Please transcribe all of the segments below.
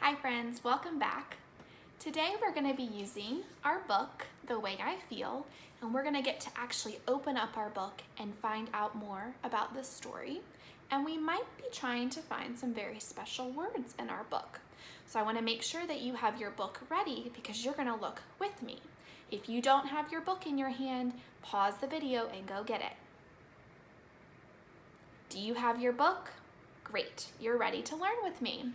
Hi friends, welcome back. Today we're going to be using our book, The Way I Feel, and we're going to get to actually open up our book and find out more about this story. And we might be trying to find some very special words in our book. So I want to make sure that you have your book ready because you're going to look with me. If you don't have your book in your hand, pause the video and go get it. Do you have your book? Great, you're ready to learn with me.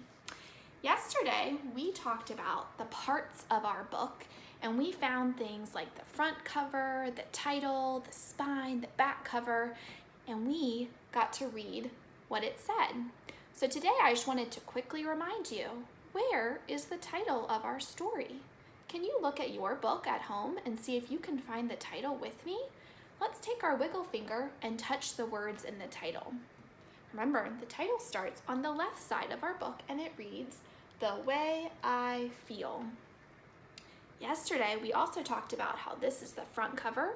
Yesterday, we talked about the parts of our book, and we found things like the front cover, the title, the spine, the back cover, and we got to read what it said. So today, I just wanted to quickly remind you, where is the title of our story? Can you look at your book at home and see if you can find the title with me? Let's take our wiggle finger and touch the words in the title. Remember, the title starts on the left side of our book and it reads, The Way I Feel. Yesterday, we also talked about how this is the front cover.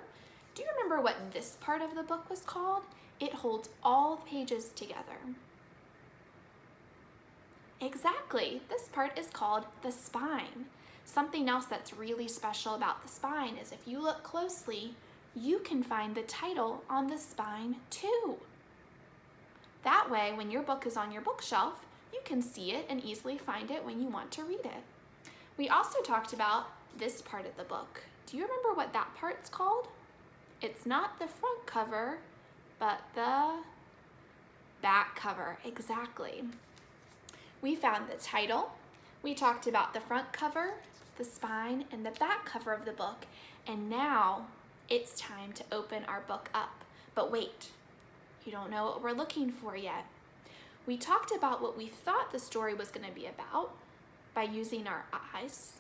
Do you remember what this part of the book was called? It holds all the pages together. Exactly, this part is called the spine. Something else that's really special about the spine is if you look closely, you can find the title on the spine too. That way, when your book is on your bookshelf, you can see it and easily find it when you want to read it. We also talked about this part of the book. Do you remember what that part's called? It's not the front cover, but the back cover, exactly. We found the title, we talked about the front cover, the spine, and the back cover of the book, and now it's time to open our book up. But wait, you don't know what we're looking for yet. We talked about what we thought the story was going to be about by using our eyes,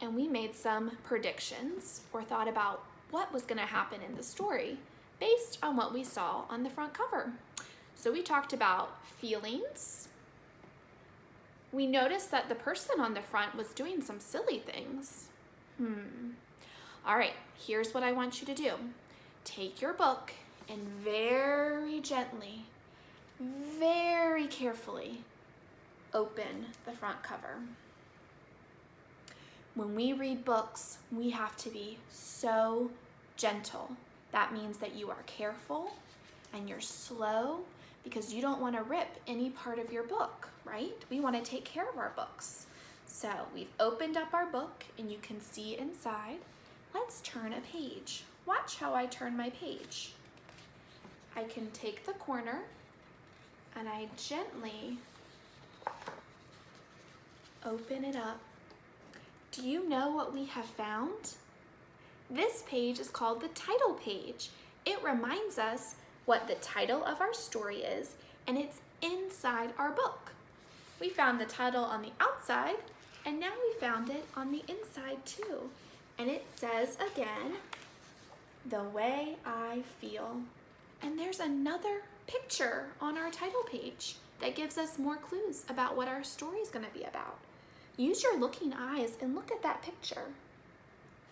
and we made some predictions or thought about what was going to happen in the story based on what we saw on the front cover. So we talked about feelings. We noticed that the person on the front was doing some silly things. All right, here's what I want you to do. Take your book and very gently, very carefully open the front cover. When we read books, we have to be so gentle. That means that you are careful and you're slow because you don't want to rip any part of your book, right? We want to take care of our books. So we've opened up our book and you can see inside. Let's turn a page. Watch how I turn my page. I can take the corner and I gently open it up. Do you know what we have found? This page is called the title page. It reminds us what the title of our story is, and it's inside our book. We found the title on the outside, and now we found it on the inside too. And it says again, The Way I Feel. And there's another picture on our title page that gives us more clues about what our story is going to be about. Use your looking eyes and look at that picture.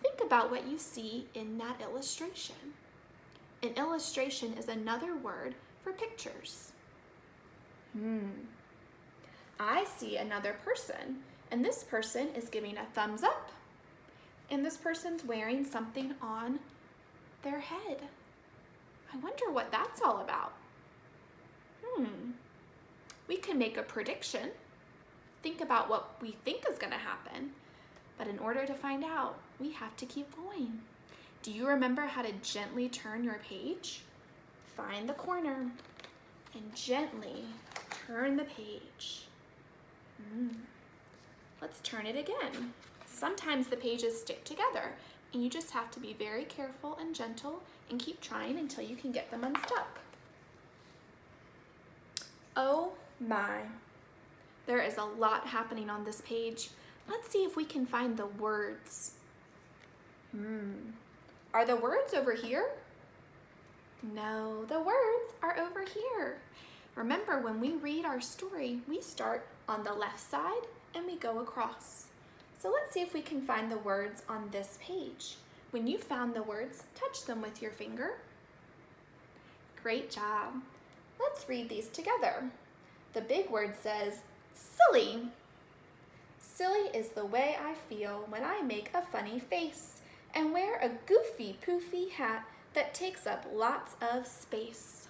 Think about what you see in that illustration. An illustration is another word for pictures. I see another person, and this person is giving a thumbs up, and this person's wearing something on their head. I wonder what that's all about. We can make a prediction, think about what we think is going to happen, but in order to find out, we have to keep going. Do you remember how to gently turn your page? Find the corner and gently turn the page. Let's turn it again. Sometimes the pages stick together, and you just have to be very careful and gentle and keep trying until you can get them unstuck. Oh my, there is a lot happening on this page. Let's see if we can find the words. Are the words over here? No, the words are over here. Remember, when we read our story, we start on the left side and we go across. So let's see if we can find the words on this page. When you found the words, touch them with your finger. Great job. Let's read these together. The big word says silly. Silly is the way I feel when I make a funny face and wear a goofy poofy hat that takes up lots of space.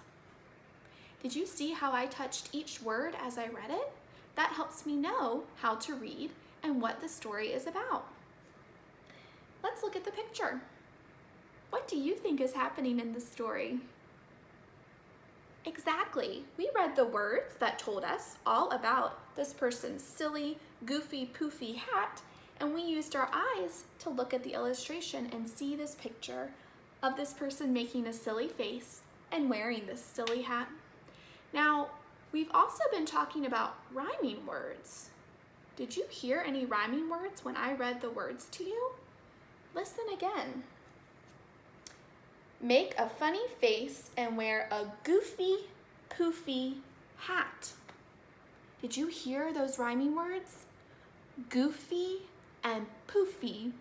Did you see how I touched each word as I read it? That helps me know how to read and what the story is about. Let's look at the picture. What do you think is happening in the story? Exactly. We read the words that told us all about this person's silly, goofy, poofy hat, and we used our eyes to look at the illustration and see this picture of this person making a silly face and wearing this silly hat. Now, we've also been talking about rhyming words. Did you hear any rhyming words when I read the words to you? Listen again. Make a funny face and wear a goofy, poofy hat. Did you hear those rhyming words? Goofy and poofy.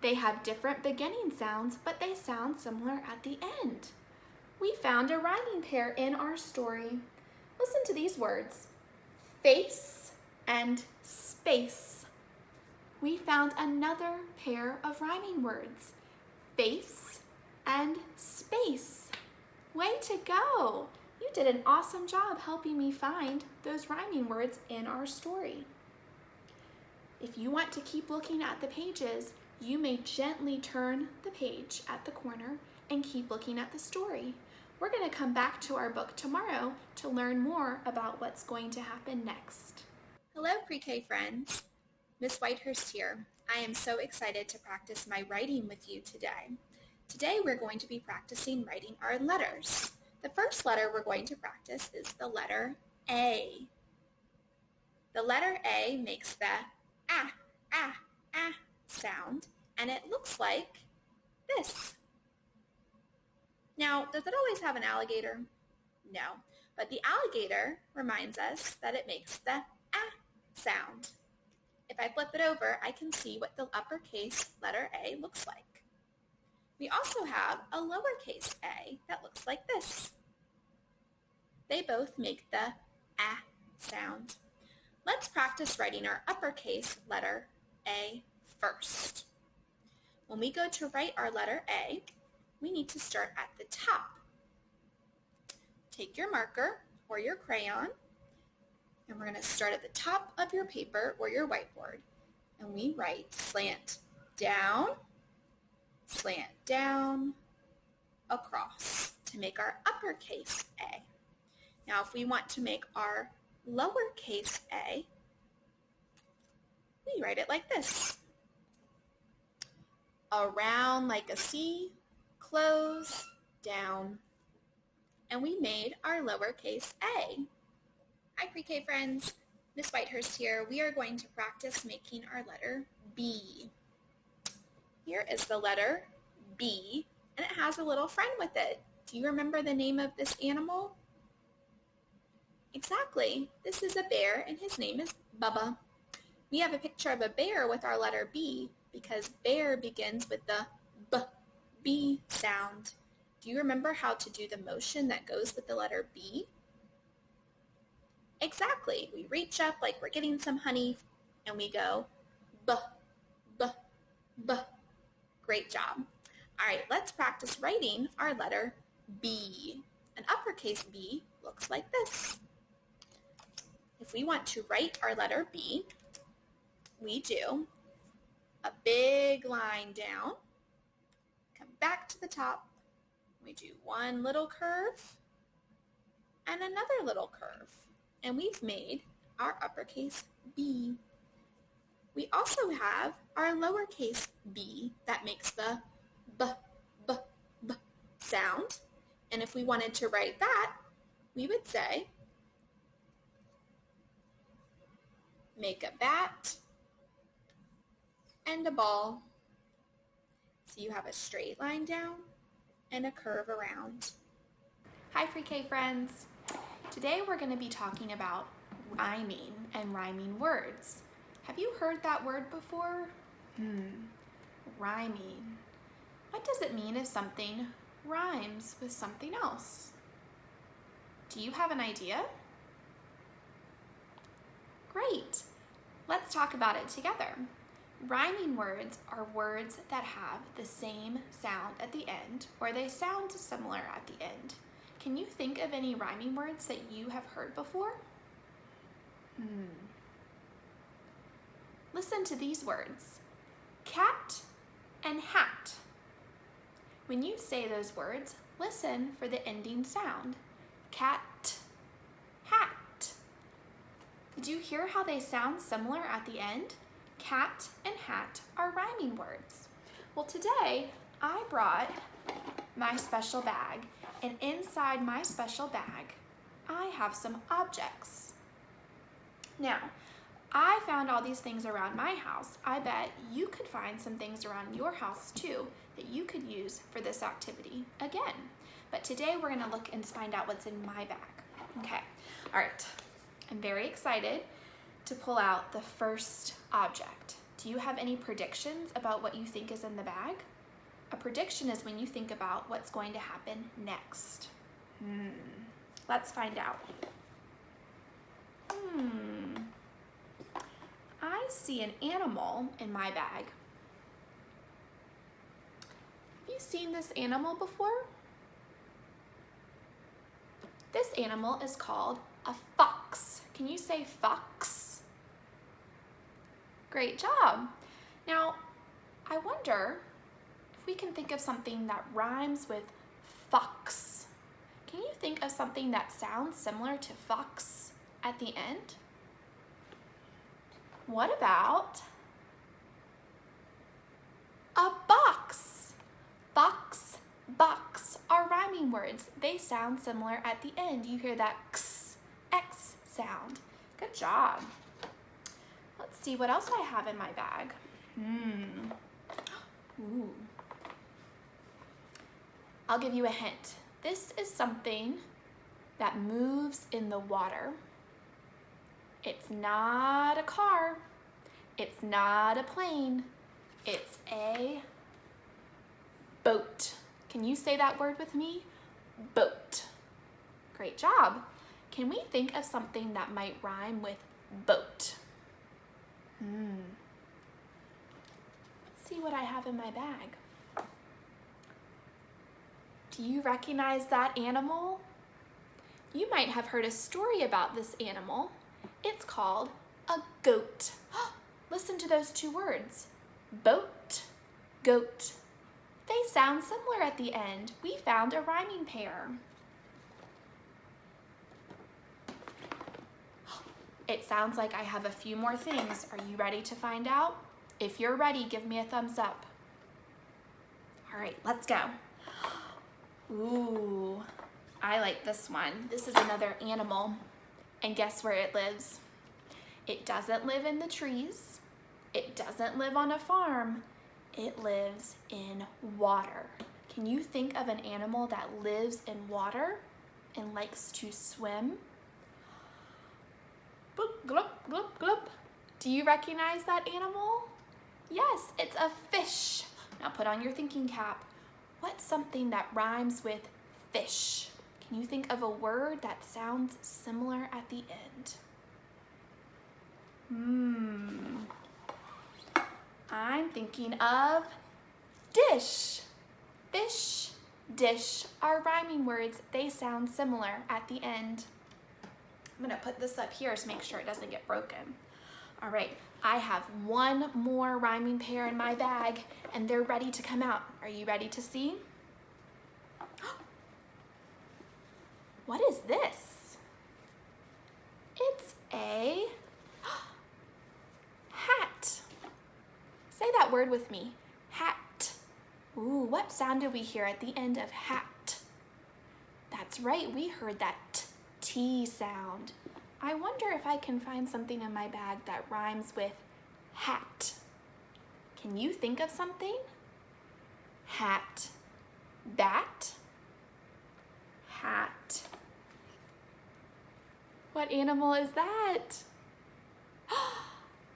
They have different beginning sounds, but they sound similar at the end. We found a rhyming pair in our story. Listen to these words. Face and space. We found another pair of rhyming words. Face and space. Way to go! You did an awesome job helping me find those rhyming words in our story. If you want to keep looking at the pages, you may gently turn the page at the corner and keep looking at the story. We're going to come back to our book tomorrow to learn more about what's going to happen next. Hello, pre-K friends. Miss Whitehurst here. I am so excited to practice my writing with you today. Today we're going to be practicing writing our letters. The first letter we're going to practice is the letter A. The letter A makes the ah, ah, ah sound, and it looks like this. Now, does it always have an alligator? No, but the alligator reminds us that it makes the ah sound. If I flip it over, I can see what the uppercase letter A looks like. We also have a lowercase a that looks like this. They both make the ah sound. Let's practice writing our uppercase letter A first. When we go to write our letter A, we need to start at the top. Take your marker or your crayon, and we're going to start at the top of your paper or your whiteboard. And we write slant down, across to make our uppercase A. Now, if we want to make our lowercase a, we write it like this. Around like a C, close, down. And we made our lowercase a. Hi, pre-K friends. Miss Whitehurst here. We are going to practice making our letter B. Here is the letter B, and it has a little friend with it. Do you remember the name of this animal? Exactly. This is a bear, and his name is Bubba. We have a picture of a bear with our letter B because bear begins with the B sound. Do you remember how to do the motion that goes with the letter B? Exactly. We reach up like we're getting some honey, and we go B. Great job. All right, let's practice writing our letter B. An uppercase B looks like this. If we want to write our letter B, we do a big line down, come back to the top, we do one little curve and another little curve, and we've made our uppercase B. We also have our lowercase b that makes the b sound, and if we wanted to write that, we would say make a bat and a ball. So you have a straight line down and a curve around. Hi, pre-K friends. Today we're going to be talking about rhyming and rhyming words. Have you heard that word before? Rhyming. What does it mean if something rhymes with something else? Do you have an idea? Great. let's talk about it together. Rhyming words are words that have the same sound at the end, or they sound similar at the end. Can you think of any rhyming words that you have heard before? Listen to these words, cat and hat. When you say those words, listen for the ending sound, cat, hat. Did you hear how they sound similar at the end? Cat and hat are rhyming words. Well, today I brought my special bag, and inside my special bag, I have some objects. Now, I found all these things around my house. I bet you could find some things around your house too that you could use for this activity again. But today we're gonna look and find out what's in my bag. Okay, all right. I'm very excited to pull out the first object. Do you have any predictions about what you think is in the bag? A prediction is when you think about what's going to happen next. Let's find out. I see an animal in my bag. Have you seen this animal before? This animal is called a fox. Can you say fox? Great job. Now, I wonder if we can think of something that rhymes with fox. Can you think of something that sounds similar to fox at the end? What about a box? Box, box are rhyming words. They sound similar at the end. You hear that x sound. Good job. Let's see what else I have in my bag. Ooh. I'll give you a hint. This is something that moves in the water. It's not a car. It's not a plane. It's a boat. Can you say that word with me? Boat. Great job. Can we think of something that might rhyme with boat? Let's see what I have in my bag. Do you recognize that animal? You might have heard a story about this animal. It's called a goat. Listen to those two words, boat, goat. They sound similar at the end. We found a rhyming pair. It sounds like I have a few more things. Are you ready to find out? If you're ready, give me a thumbs up. All right, let's go. Ooh, I like this one. This is another animal, and guess where it lives? It doesn't live in the trees. It doesn't live on a farm. It lives in water. Can you think of an animal that lives in water and likes to swim? Bloop, glop, glop, glop. Do you recognize that animal? Yes, it's a fish. Now put on your thinking cap. What's something that rhymes with fish? Can you think of a word that sounds similar at the end? I'm thinking of dish. Fish, dish are rhyming words. They sound similar at the end. I'm gonna put this up here to make sure it doesn't get broken. All right, I have one more rhyming pair in my bag, and they're ready to come out. Are you ready to see? What is this? It's a hat. Say that word with me, hat. Ooh, what sound did we hear at the end of hat? That's right, we heard that T sound. I wonder if I can find something in my bag that rhymes with hat. Can you think of something? Hat, bat, hat. What animal is that?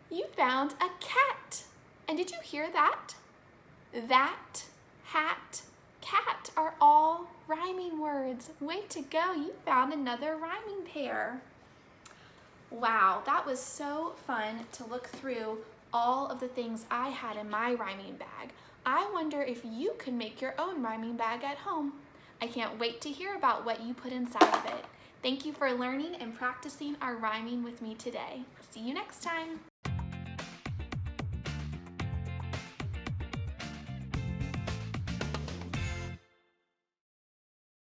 You found a cat. And did you hear that? That, hat, cat are all rhyming words. Way to go, you found another rhyming pair. Wow, that was so fun to look through all of the things I had in my rhyming bag. I wonder if you could make your own rhyming bag at home. I can't wait to hear about what you put inside of it. Thank you for learning and practicing our rhyming with me today. See you next time.